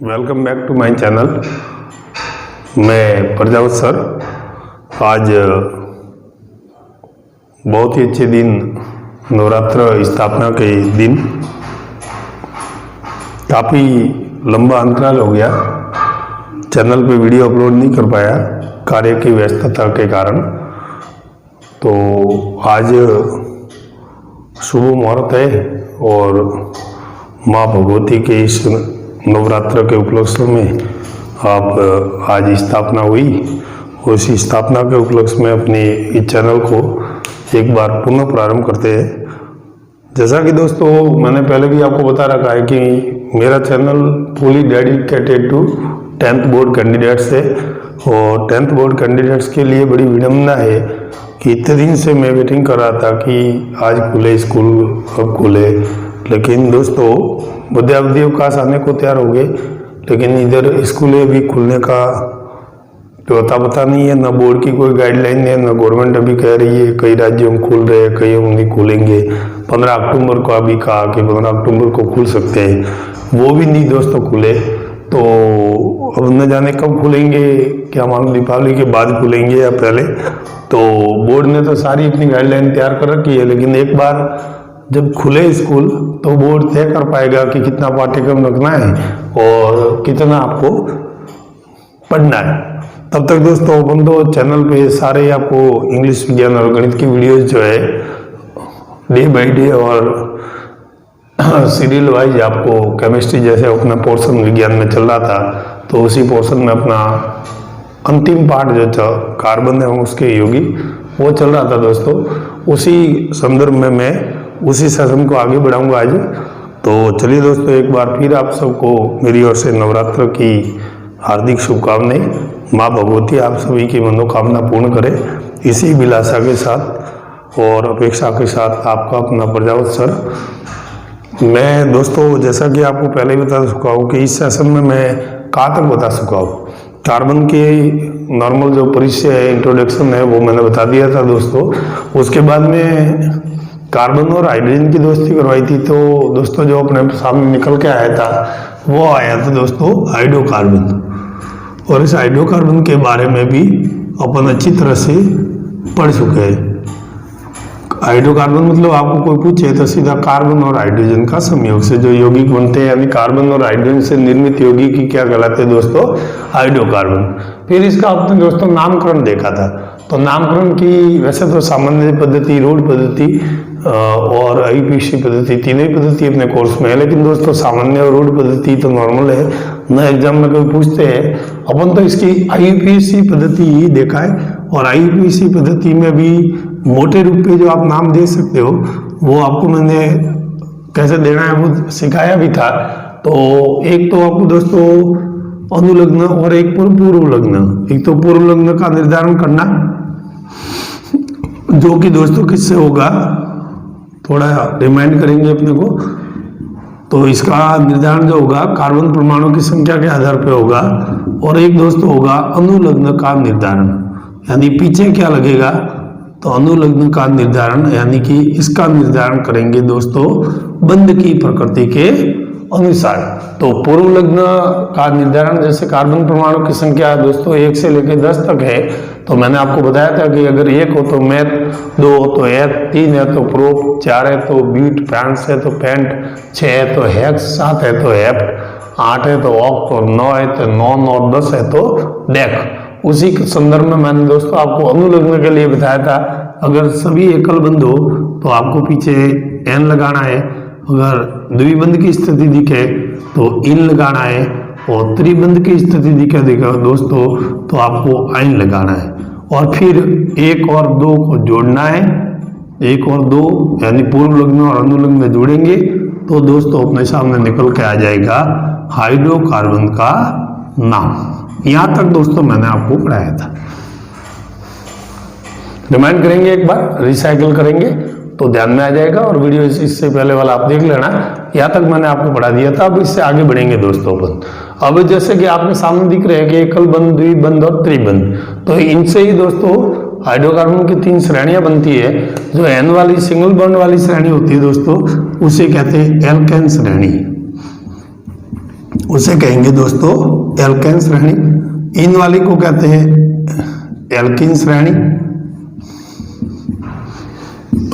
Welcome back to my channel. मैं Prajapat sir. आज बहुत ही अच्छे दिन, नवरात्र स्थापना के दिन। काफ़ी लंबा अंतराल हो गया, चैनल पे वीडियो अपलोड नहीं कर पाया कार्य की व्यस्तता के कारण। तो आज शुभ मुहूर्त है और माँ भगवती के इस नवरात्र के उपलक्ष्य में आप आज स्थापना हुई। उस स्थापना के उपलक्ष्य में अपने इस चैनल को एक बार पुनः प्रारंभ करते हैं। जैसा कि दोस्तों मैंने पहले भी आपको बता रखा है कि मेरा channel fully dedicated to 10th board candidates है और 10th बोर्ड कैंडिडेट्स के लिए बड़ी विडम्बना है कि इतने दिन से मैं वेटिंग कर रहा था कि आज खुले स्कूल, अब खुले। लेकिन दोस्तों मध्यावधि अवकाश आने को तैयार हो गए, लेकिन इधर स्कूलें भी खुलने का तो पता नहीं है, ना बोर्ड की कोई गाइडलाइन है, ना गवर्नमेंट अभी कह रही है। कई राज्यों में खुल रहे हैं, कई नहीं खुलेंगे। 15 अक्टूबर को अभी कहा कि 15 अक्टूबर को खुल सकते हैं, वो भी नहीं दोस्तों खुले। तो अब न जाने कब खुलेंगे, क्या मालूम दीपावली के बाद खुलेंगे या पहले। तो बोर्ड ने तो सारी अपनी गाइडलाइन तैयार कर रखी है, लेकिन एक बार जब खुले स्कूल तो बोर्ड तय कर पाएगा कि कितना पाठ्यक्रम रखना है और कितना आपको पढ़ना है। तब तक दोस्तों अपन तो चैनल पे सारे आपको इंग्लिश, विज्ञान और गणित की वीडियोस जो है डे बाय डे और सीरियल वाइज आपको केमिस्ट्री जैसे अपना पोर्शन विज्ञान में चल रहा था, तो उसी पोर्शन में अपना अंतिम पार्ट जो कार्बन है उसके योगी वो चल रहा था दोस्तों। उसी संदर्भ में मैं उसी सेशन को आगे बढ़ाऊंगा आज। तो चलिए दोस्तों, एक बार फिर आप सबको मेरी ओर से नवरात्र की हार्दिक शुभकामनाएं। माँ भगवती आप सभी की मनोकामना पूर्ण करे। इसी अभिलाषा के साथ और अपेक्षा के साथ आपका अपना प्रजापत सर। मैं दोस्तों जैसा कि आपको पहले ही बता चुका हूँ कि इस सेशन में मैं कहाँ तक बता चुका हूँ। कार्बन के नॉर्मल जो परिचय है, इंट्रोडक्शन है, वो मैंने बता दिया था दोस्तों। उसके बाद में कार्बन और हाइड्रोजन की दोस्ती करवाई थी। तो दोस्तों जो अपने सामने निकल के आया था वो आया था दोस्तों हाइड्रोकार्बन। और इस हाइड्रोकार्बन के बारे में भी अपन अच्छी तरह से पढ़ चुके हैं। हाइड्रोकार्बन मतलब आपको कोई पूछे तो सीधा कार्बन और हाइड्रोजन का संयोग से जो यौगिक बनते हैं, यानी कार्बन और हाइड्रोजन से निर्मित यौगिक की क्या कहलाते हैं दोस्तों? हाइड्रोकार्बन। फिर इसका आपने दोस्तों नामकरण देखा था। तो नामकरण की वैसे तो सामान्य पद्धति, रूढ़ पद्धति और आईयूपीएसी पद्धति, तीनों ही पद्धति अपने कोर्स में है। लेकिन दोस्तों सामान्य और रूढ़ पद्धति तो नॉर्मल है ना, एग्जाम में कोई पूछते हैं। अपन तो इसकी आईयूपीएसी पद्धति ही देखा है और आईयूपीएसी पद्धति में भी मोटे रूप पे जो आप नाम दे सकते हो वो आपको मैंने कैसे देना है वो सिखाया भी था। तो एक तो आपको दोस्तों अनुलग्न और एक पूर्व लग्न। एक तो पूर्व लग्न का निर्धारण करना, जो कि दोस्तों किससे होगा, थोड़ा रिमाइंड करेंगे अपने को। तो इसका निर्धारण जो होगा कार्बन परमाणु की संख्या के आधार पे होगा। और एक दोस्तों होगा अनुलग्न का निर्धारण, यानी पीछे क्या लगेगा। तो अनुलग्न का निर्धारण यानी कि इसका निर्धारण करेंगे दोस्तों बंध की प्रकृति के अनुसार। तो पूर्व लग्न का निर्धारण जैसे कार्बन परमाणु की संख्या दोस्तों 1 से लेकर 10 तक है। तो मैंने आपको बताया था कि अगर 1 हो तो मैथ, 2 हो तो एथ, 3 है तो प्रोप, 4 है तो ब्यूट, 5 है तो पेंट, 6 है तो हेक्स, 7 है तो हेप्ट, 8 है तो ऑक्ट और 9 है तो नॉन और 10 है तो डेक। उसी के संदर्भ में मैंने दोस्तों आपको अनुलग्न के लिए बताया था, अगर सभी एकल बंध हो तो आपको पीछे एन लगाना है। अगर द्विबंध की स्थिति दिखे तो इन लगाना है और त्रिबंध की स्थिति दिखे दोस्तों तो आपको आइन लगाना है। और फिर 1 और 2 को जोड़ना है। 1 और 2 यानी पूर्व लग्न और अनुलग्न जोड़ेंगे तो दोस्तों अपने सामने निकल के आ जाएगा हाइड्रोकार्बन का नाम। यहां तक दोस्तों मैंने आपको पढ़ाया था। रिमाइंड करेंगे, एक बार रिसाइकिल करेंगे तो ध्यान में आ जाएगा। और वीडियो इससे पहले वाला आप देख लेना, यहाँ तक मैंने आपको पढ़ा दिया था। अब इससे आगे बढ़ेंगे दोस्तों अपन। अब जैसे कि आपके सामने दिख रहे हैं कि एकल बंध, द्विबंध और त्रिबंध, तो इनसे ही दोस्तों हाइड्रोकार्बन की 3 श्रेणियां बनती है। जो एन वाली सिंगल बॉन्ड वाली श्रेणी होती है दोस्तों, उसे कहते हैं एल्केन श्रेणी। उसे कहेंगे दोस्तों एल्केन श्रेणी। इन वाली को कहते हैं एल्कीन श्रेणी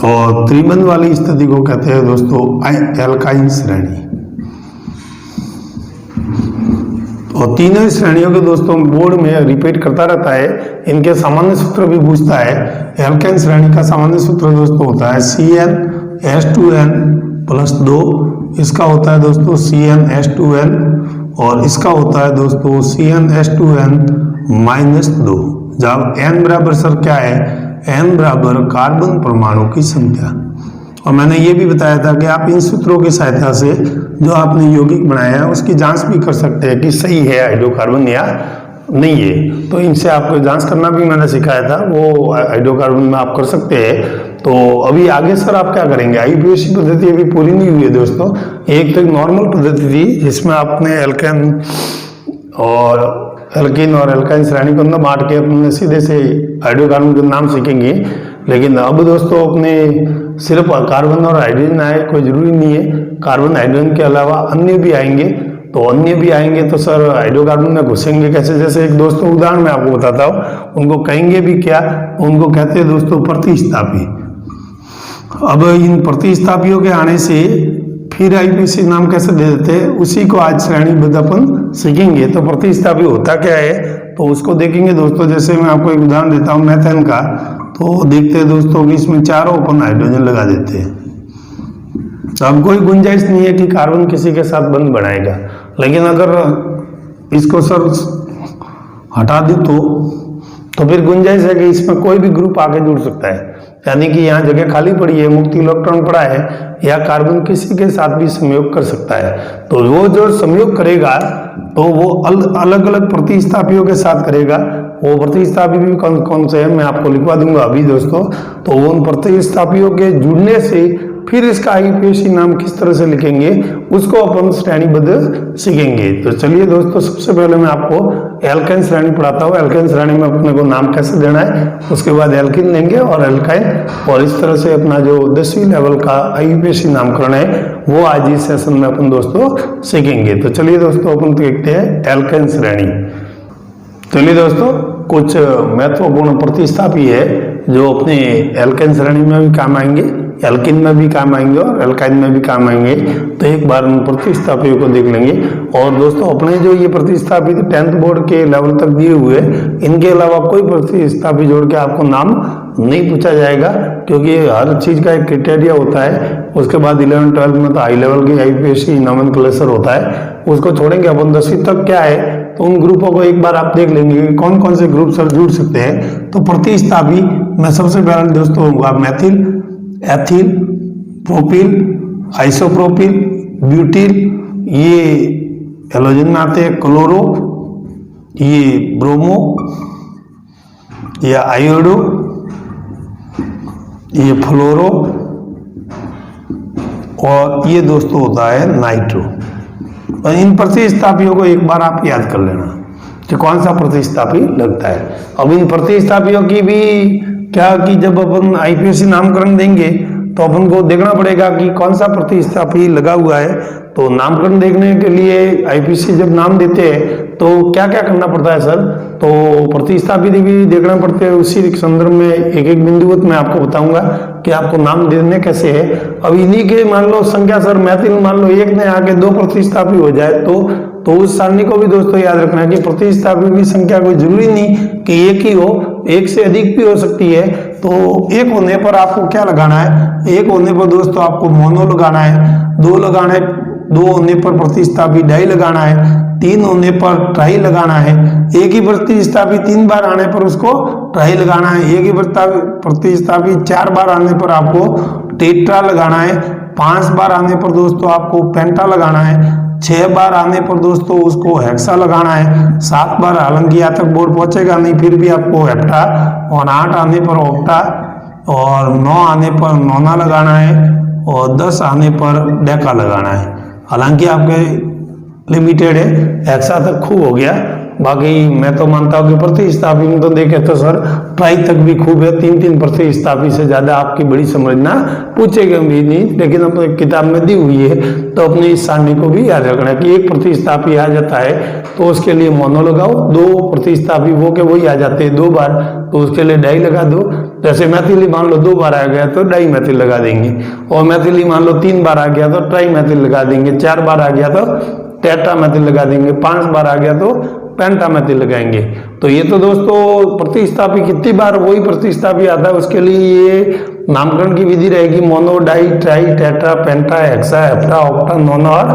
और त्रिबंध वाली स्थिति को कहते हैं दोस्तों एल्काइन श्रेणी। और तीनों श्रेणियों के दोस्तों बोर्ड में रिपीट करता रहता है, इनके सामान्य सूत्र भी पूछता है। एल्केन श्रेणी का सामान्य सूत्र दोस्तों होता है CnH2n + 2, इसका होता है दोस्तों CnH2n और इसका होता है दोस्तों CnH2n - 2। जब n बराबर सर क्या है, n बराबर कार्बन परमाणु की संख्या। और मैंने ये भी बताया था कि आप इन सूत्रों की सहायता से जो आपने यौगिक बनाया है उसकी जांच भी कर सकते हैं कि सही है हाइड्रोकार्बन या नहीं है। तो इनसे आपको जांच करना भी मैंने सिखाया था, वो हाइड्रोकार्बन में आप कर सकते हैं। तो अभी आगे सर आप क्या करेंगे, IUPAC पद्धति अभी पूरी नहीं हुई है दोस्तों। एक तो नॉर्मल पद्धति थी जिसमें आपने एल्कीन और एल्काइन श्रेणी को अंदर बांट के अपने सीधे से हाइड्रोकार्बन के नाम सीखेंगे। लेकिन अब दोस्तों अपने सिर्फ कार्बन और हाइड्रोजन आए कोई जरूरी नहीं है, कार्बन हाइड्रोजन के अलावा अन्य भी आएंगे। तो अन्य भी आएंगे तो सर हाइड्रोकार्बन में घुसेंगे कैसे, जैसे एक दोस्तों उदाहरण मैं आपको बताता हूँ, उनको कहेंगे भी क्या, उनको कहते हैं दोस्तों प्रतिस्थापी। अब इन प्रतिस्थापियों के आने से फिर IUPAC नाम कैसे दे देते हैं, उसी को आज श्रेणीबद्ध अपन सीखेंगे। तो प्रतिस्थापी होता क्या है तो उसको देखेंगे दोस्तों। जैसे मैं आपको एक उदाहरण देता हूँ मेथेन का, तो देखते हैं दोस्तों कि इसमें चारों अपन हाइड्रोजन लगा देते हैं। तो अब कोई गुंजाइश नहीं है कि कार्बन किसी के साथ बंध बनाएगा। लेकिन अगर इसको सर हटा दे तो फिर गुंजाइश है कि इसमें कोई भी ग्रुप आके जुड़ सकता है, यानी कि यहाँ जगह खाली पड़ी है, मुक्त इलेक्ट्रॉन पड़ा है, या कार्बन किसी के साथ भी संयोग कर सकता है। तो वो जो संयोग करेगा तो वो अलग अलग प्रतिस्थापियों के साथ करेगा। वो प्रतिस्थापी भी कौन कौन से हैं मैं आपको लिखवा दूंगा अभी दोस्तों। तो वो उन प्रतिस्थापियों के जुड़ने से फिर इसका IUPAC नाम किस तरह से लिखेंगे उसको अपन श्रेणीबद्ध सीखेंगे। तो चलिए दोस्तों, सबसे पहले मैं आपको एल्काइन श्रेणी पढ़ाता हूँ। एल्काइन श्रेणी में अपने को नाम कैसे देना है, उसके बाद एल्किन लेंगे और एल्काइन, और इस तरह से अपना जो 10वीं लेवल का IUPAC नामकरण है वो आज इस सेशन में अपन दोस्तों सीखेंगे। तो चलिए दोस्तों अपन देखते हैं एल्काइन श्रेणी। चलिए दोस्तों, कुछ महत्वपूर्ण प्रतिस्थापी है जो अपने एल्काइन श्रेणी में भी काम आएंगे, एल्किन में भी काम आएंगे और एल्काइन में भी काम आएंगे। तो एक बार उन प्रतिस्थापियों को देख लेंगे। और दोस्तों अपने जो ये प्रतिस्थापी 10th बोर्ड के लेवल तक दिए हुए, इनके अलावा कोई प्रतिस्थापी जोड़ के आपको नाम नहीं पूछा जाएगा, क्योंकि हर चीज का एक क्राइटेरिया होता है। उसके बाद 11th 12th में तो हाई लेवल की IUPAC नोमेनक्लेचर होता है, उसको छोड़ेंगे अपन। 10वीं तक क्या है तो उन ग्रुपों को एक बार आप देख लेंगे कि कौन कौन से ग्रुप सर जुड़ सकते हैं। तो प्रतिस्थापी में सबसे पहले दोस्तों होगा Maithil, ethyl, propyl, isopropyl, butyl, ये हेलोजन में आते हैं, क्लोरो, ये ब्रोमो, ये आयोडो, ये फ्लोरो, और ये दोस्तों होता है नाइट्रो। और इन प्रतिस्थापियों को एक बार आप याद कर लेना कि कौन सा प्रतिस्थापी लगता है। अब इन प्रतिस्थापियों की भी क्या कि जब अपन IUPAC नामकरण देंगे तो अपन को देखना पड़ेगा कि कौन सा प्रतिस्थापी लगा हुआ है। तो नामकरण देखने के लिए IUPAC जब नाम देते हैं तो क्या क्या करना पड़ता है सर, तो प्रतिस्थापी भी देखना पड़ते हैं। उसी संदर्भ में एक एक बिंदुवत मैं आपको बताऊंगा कि आपको नाम देने कैसे है। अब इन्हीं के मान लो संख्या सर मैथिल मान लो एक ने आके 2 प्रतिस्थापी हो जाए तो उस सारणी को भी दोस्तों याद रखना है कि प्रतिस्थापी की संख्या कोई जरूरी नहीं कि एक ही हो, एक से अधिक भी हो सकती है। तो एक होने पर आपको क्या लगाना है, एक होने पर दोस्तों आपको मोनो लगाना है, 2 लगाना है, 2 होने पर प्रतिस्थापी डाई लगाना है, 3 होने पर ट्राई लगाना है, एक ही प्रतिस्थापी 3 बार आने पर उसको ट्राई लगाना है, एक ही प्रतिस्थापी 4 बार आने पर आपको टेट्रा लगाना है, 5 बार आने पर दोस्तों आपको पेंटा लगाना है, 6 बार आने पर दोस्तों उसको हेक्सा लगाना है, 7 बार, हालांकि यहाँ तक बोर्ड पहुंचेगा नहीं फिर भी आपको हेप्टा, और 8 आने पर ऑक्टा, और 9 आने पर नोना लगाना है, और 10 आने पर डेका लगाना है। हालांकि आपके लिमिटेड है, हेक्सा तक खूब हो गया, बाकी मैं तो मानता हूँ कि प्रतिस्थापी में तो देखे तो सर ट्राई तक भी खूब है, 3 प्रतिस्थापी से ज्यादा आपकी बड़ी समझना पूछेगा भी नहीं, लेकिन अपने किताब में दी हुई है तो अपनी इस सारणी को भी याद रखना कि एक प्रतिस्थापी आ जाता है तो उसके लिए मोनो लगाओ, 2 प्रतिस्थापी वो के वही आ जाते हैं 2 बार तो उसके लिए डाई लगा दो। जैसे मैथिली मान लो 2 बार आ गया तो डाई मैथिल लगा देंगे, और मैथिली मान लो 3 बार आ गया तो ट्राई मैथिल लगा देंगे, 4 बार आ गया तो टेट्रा मैथिल लगा देंगे, 5 बार आ गया तो पेंटा मैथिल लगाएंगे। तो ये तो दोस्तों प्रतिस्थापी कितनी बार वही प्रतिस्थापी आता है उसके लिए ये नामकरण की विधि रहेगी, मोनो, डाई, ट्राई, टेट्रा, पेंटा, हेक्सा, हेप्टा, ऑक्टा, नोना और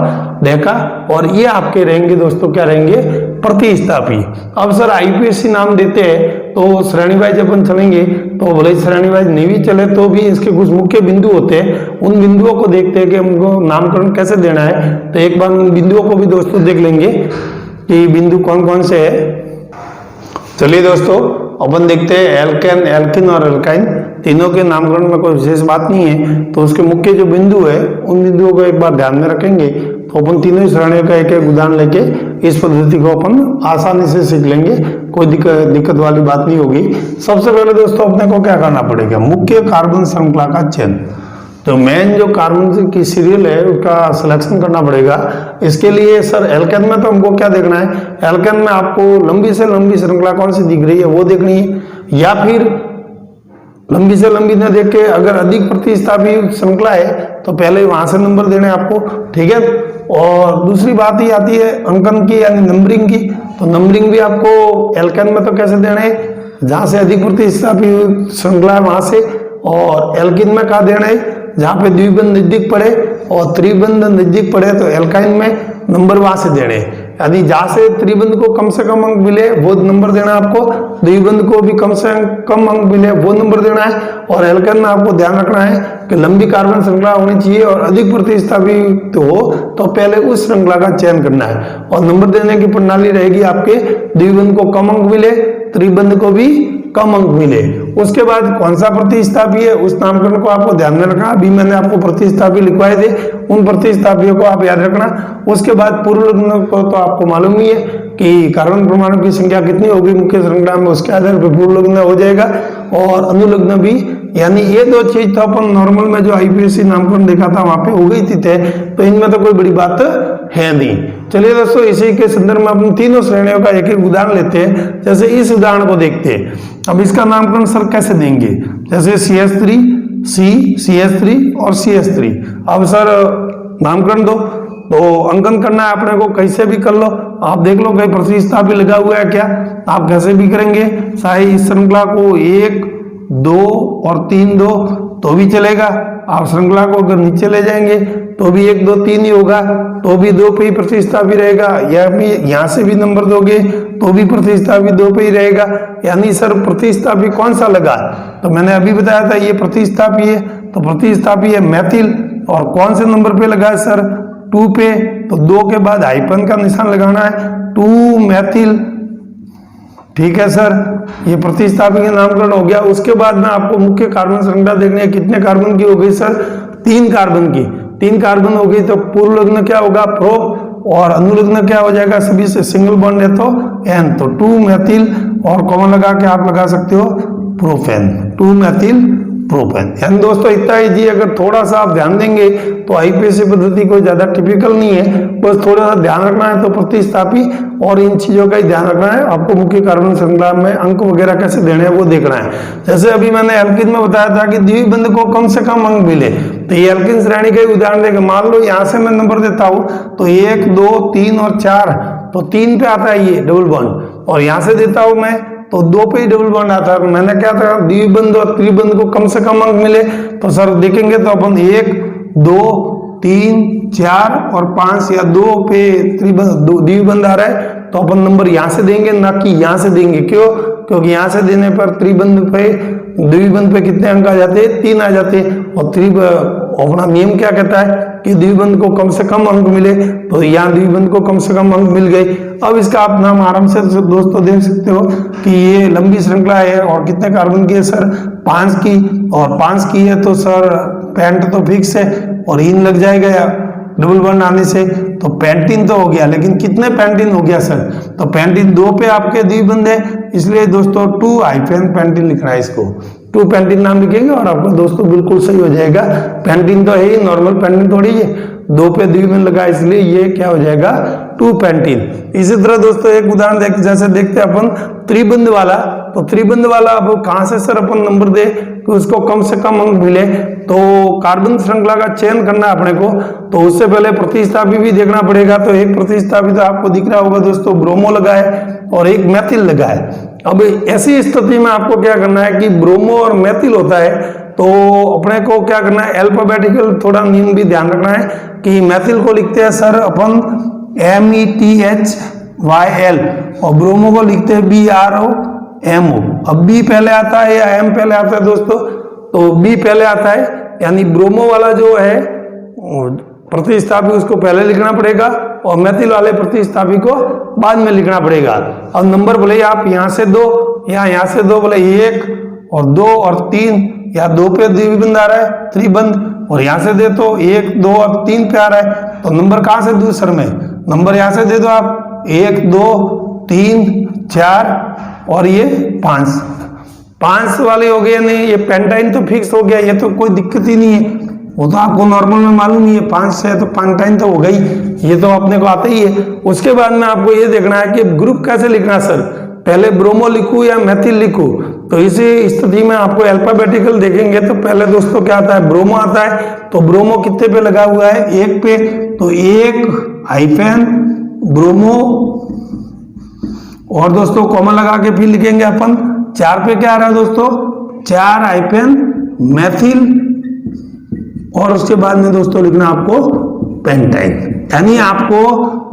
डेका, और ये आपके रहेंगे दोस्तों क्या रहेंगे प्रतिस्थापी। अब सर आईपीएससी नाम देते हैं तो श्रेणी वाइज अपन चलेंगे, तो भले श्रेणी वाइज नहीं भी चले तो भी इसके कुछ मुख्य बिंदु होते हैं, उन बिंदुओं को देखते हैं कि हमको नामकरण कैसे देना है। तो एक बार उन बिंदुओं को भी दोस्तों देख लेंगे कि बिंदु कौन कौन से है। चलिए दोस्तों अपन देखते हैं एल्केन, एल्किन और एल्काइन तीनों के नामकरण में कोई विशेष बात नहीं है, तो उसके मुख्य जो बिंदु है उन बिंदुओं को एक बार ध्यान में रखेंगे। तो अपन तीनों ही श्रेणियों का एक एक उदाहरण लेके इस पद्धति को अपन आसानी से सीख लेंगे, कोई दिक्कत वाली बात नहीं होगी। सबसे पहले दोस्तों अपने को क्या करना पड़ेगा, मुख्य कार्बन श्रृंखला का चयन, तो मेन जो कार्बन की सीरियल है उसका सिलेक्शन करना पड़ेगा। इसके लिए सर एल्केन में तो हमको क्या देखना है, एल्केन में आपको लंबी से लंबी श्रृंखला कौन सी दिख रही है वो देखनी है, या फिर लंबी से लंबी न देख के अगर अधिक प्रतिस्थापी श्रृंखला है तो पहले वहां से नंबर देने आपको, ठीक है। और दूसरी बात ही आती है अंकन की यानी नंबरिंग की, तो नंबरिंग भी आपको एल्केन में तो कैसे देना है, जहां से अधिक प्रतिस्थापी श्रृंखला है वहां से, और एल्किन में कहा देना है जहां पे द्विबंध नजदीक पड़े और त्रिबंध नजदीक पड़े तो एल्काइन में नंबर वहां से देने, यानी जहां से त्रिबंध को कम से कम अंक मिले वो नंबर देना आपको, द्विबंध को भी कम से कम अंक मिले वो नंबर देना है, और एल्काइन में आपको ध्यान रखना है कि लंबी कार्बन श्रृंखला होनी चाहिए और अधिक प्रतिस्थापी हो तो पहले उस श्रृंखला का चयन करना है, और नंबर देने की प्रणाली रहेगी आपके द्विबंध को कम अंक मिले, त्रिबंध को भी कम अंक मिले। उसके बाद कौन सा प्रतिस्थापी है उस नामकरण को आपको ध्यान में रखना, अभी मैंने आपको प्रतिस्थापी लिखवाए थे उन प्रतिस्थापियों को आप याद रखना। उसके बाद पूर्व लग्न को तो आपको मालूम ही है कि कार्बन परमाणु की संख्या कितनी होगी मुख्य श्रृंखला में, उसके आधार पर पूर्व लग्न हो जाएगा, और अनुलग्न भी, यानी ये 2 चीज तो अपन नॉर्मल में जो आईपीएससी नामकरण देखा था वहां पे हो गई थी तय, तो इनमें तो कोई बड़ी बात है नहीं। चलिए दोस्तों इसी के संदर्भ में अपन तीनों श्रेणियों का एक एक उदाहरण लेते हैं। जैसे इस उदाहरण को देखते हैं, अब इसका नामकरण सर कैसे देंगे, जैसे CH3, CH3 और CH3। अब सर नामकरण दो, तो अंकन करना है अपने को, कैसे भी कर लो, आप देख लो कहीं प्रतिस्थापी लगा हुआ है क्या, आप कैसे भी करेंगे, चाहे इस श्रृंखला को 1, 2 और 3 दो तो भी चलेगा, आप श्रृंखला को अगर नीचे ले जाएंगे तो भी 1, 2, 3 ही होगा, तो भी 2 पे ही प्रतिस्थापी रहेगा, या भी यहाँ से भी नंबर दोगे तो भी प्रतिस्थापी 2 पे ही रहेगा। यानी सर प्रतिस्थापी कौन सा लगा, तो मैंने अभी बताया था ये प्रतिस्थापी है, तो प्रतिस्थापी है मैथिल, और कौन से नंबर पे लगा है सर 2 पे, तो 2 के बाद हाइफन का निशान लगाना है, 2 मैथिल, ठीक है सर, ये प्रतिस्थापी का नामकरण हो गया। उसके बाद में आपको मुख्य कार्बन श्रृंखला देखनी है, कितने कार्बन की हो गई सर, 3 कार्बन की, 3 कार्बन हो गई, तो पूर्व लग्न क्या होगा प्रो, और अनुलग्न क्या हो जाएगा, सभी से सिंगल बॉन्ड है तो एन, तो 2 मैथिल, और कॉमन लगा के आप लगा सकते हो प्रोपेन, 2 मैथिल प्रोपेन। यानी दोस्तों इतना ही जी, अगर थोड़ा सा आप ध्यान देंगे तो आईपीएससी पद्धति कोई ज्यादा टिपिकल नहीं है, बस थोड़ा सा ध्यान रखना है तो प्रतिस्थापी और इन चीजों का ही ध्यान रखना है, आपको मुख्य कार्बन श्रृंखला में अंक वगैरह कैसे देने हैं वो देखना है। जैसे अभी मैंने एल्किन में बताया था कि द्विबंध को कम से कम अंक मिले, तो ये एल्किन श्रेणी का उदाहरण देगा, मान लो यहाँ से मैं नंबर देता हूँ तो 1, 2, 3 और 4, तो 3 पे आता है ये डबल बॉन्ड, और यहाँ से देता हूँ मैं तो 2 पे ही डबल बॉन्ड आता है। तो मैंने क्या था, द्विबंध और त्रिबंध को कम से कम अंक मिले, तो सर देखेंगे तो अपन 1, 2, 3, 4 और 5 या 2 पे द्विबंध आ रहा है तो अपन नंबर यहाँ से देंगे ना कि यहाँ से देंगे, क्यों, क्योंकि यहाँ से देने पर त्रिबंध पे, द्विबंध पे कितने अंक आ जाते हैं, 3 आ जाते हैं, और अपना नियम क्या कहता है कि द्विबंध को कम से कम अंक मिले, तो यहाँ द्विबंध को कम से कम अंक मिल गए। अब इसका आप नाम आराम से दोस्तों देख सकते हो कि ये लंबी श्रृंखला है और कितने कार्बन की है सर 5 की, और 5 की है तो सर पेंट तो फिक्स है और इन लग जाएगा, डबल बॉन्ड आने से, तो पेंटीन तो हो गया, लेकिन कितने पेंटीन हो गया सर? तो पेंटीन 2 पे आपके द्विबंध है, इसलिए दोस्तों 2 हाइफेन पेंटीन लिखना है इसको, 2 पेंटीन नाम लिखेंगे और आपका दोस्तों बिल्कुल सही हो जाएगा। पेंटीन तो है ही, नॉर्मल पेंटीन थोड़ी है, 2 पे द्विबंध लगा इसलिए ये क्या हो जाएगा 2 पेंटीन। इसी तरह दोस्तों एक उदाहरण जैसे देखते हैं अपन त्रिबंध वाला, तो त्रिबंध वाला अब कहां से सर अपन नंबर दे कि उसको कम से कम अंक मिले, तो कार्बन श्रृंखला का चयन करना है अपने को, तो उससे पहले प्रतिस्थापी भी देखना पड़ेगा। तो एक प्रतिस्थापी तो आपको दिख रहा होगा दोस्तों, ब्रोमो लगा है और एक मेथिल लगा है। अब ऐसी स्थिति में आपको क्या करना है कि ब्रोमो और मेथिल होता है, तो अपने को क्या करना है, अल्फाबेटिकल थोड़ा नियम भी ध्यान रखना है कि मेथिल को लिखते हैं सर अपन METHYL और ब्रोमो को लिखते हैं BROMO। अब बी पहले आता है या एम पहले आता है दोस्तों? तो बी पहले आता है, यानी ब्रोमो वाला जो है प्रतिस्थापी उसको पहले लिखना पड़ेगा और मेथिल वाले प्रतिस्थापी को बाद में लिखना पड़ेगा। अब नंबर बोले आप यहाँ से 2 या यहाँ से 2, बोले 1 और 2 और 3, या 2 पे द्विबंध आ रहा है त्रिबंध, और यहाँ से दे तो 1 2 और 3 पे आ रहा है, तो नंबर कहाँ से दूँ सर मैं? नंबर यहाँ से दे दो आप, 1 2 3 4 और ये 5 वाले हो गए। नहीं, ये पेंटाइन तो फिक्स हो गया, ये तो कोई दिक्कत ही नहीं है, वो तो आपको नॉर्मल में मालूम ही है, 5 से तो पेंटाइन तो हो गई, ये तो अपने को आता ही है। उसके बाद में आपको ये देखना है कि ग्रुप कैसे लिखना सर, पहले ब्रोमो लिखूं या मेथिल लिखूं? तो इसी स्थिति में आपको अल्फाबेटिकल देखेंगे तो पहले दोस्तों क्या आता है, ब्रोमो आता है। तो ब्रोमो कितने पे लगा हुआ है? 1 पे, तो 1 हाइफेन ब्रोमो और दोस्तों कॉमा लगा के फिर लिखेंगे अपन। 4 पे क्या आ रहा है दोस्तों? 4 हाइफेन मेथिल और उसके बाद में दोस्तों लिखना आपको पेंटाइन। यानी आपको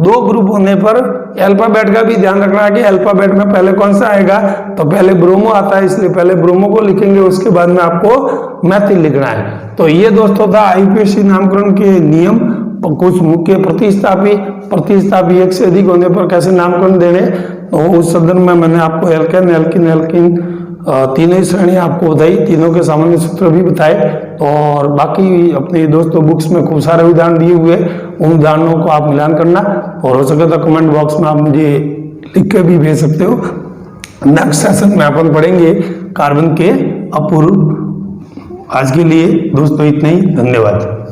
2 ग्रुप होने पर अल्फाबेट का भी ध्यान रखना है कि अल्फाबेट में पहले कौन सा आएगा, तो पहले ब्रोमो आता है इसलिए पहले ब्रोमो को लिखेंगे, उसके बाद में आपको मेथिल लिखना है। तो ये दोस्तों था आईपीएससी नामकरण के नियम, कुछ मुख्य प्रतिस्थापी 1 से अधिक होने पर कैसे नामकरण देने। तो उस सदन में मैंने आपको एल्केन एल्किन एल्किन तीनों ही श्रेणी आपको बताई, तीनों के सामान्य सूत्र भी बताए, और बाकी अपने दोस्तों बुक्स में खूब सारे उदाहरण दिए हुए, उन उदाहरणों को आप मिलान करना, और हो सके तो कमेंट बॉक्स में आप मुझे लिख के भी भेज सकते हो। नेक्स्ट सेशन में अपन पढ़ेंगे कार्बन के अपूर्व। आज के लिए दोस्तों इतना ही, धन्यवाद।